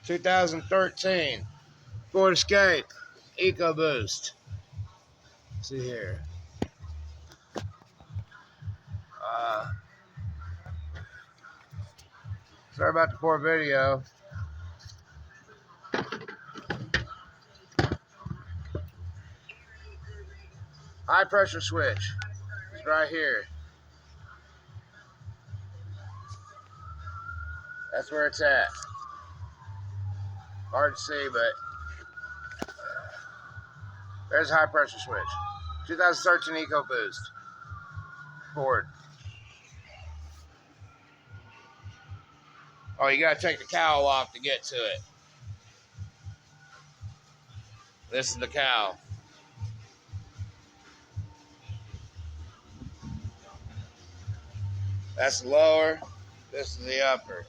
2013 Ford Escape Ecoboost. See here. Sorry about the poor video. High pressure switch is right here. That's where it's at. Hard to see, but there's a high pressure switch. 2013 Ecoboost Ford. Oh, you gotta take the cowl off to get to it. This is the cowl. That's the lower. This is the upper.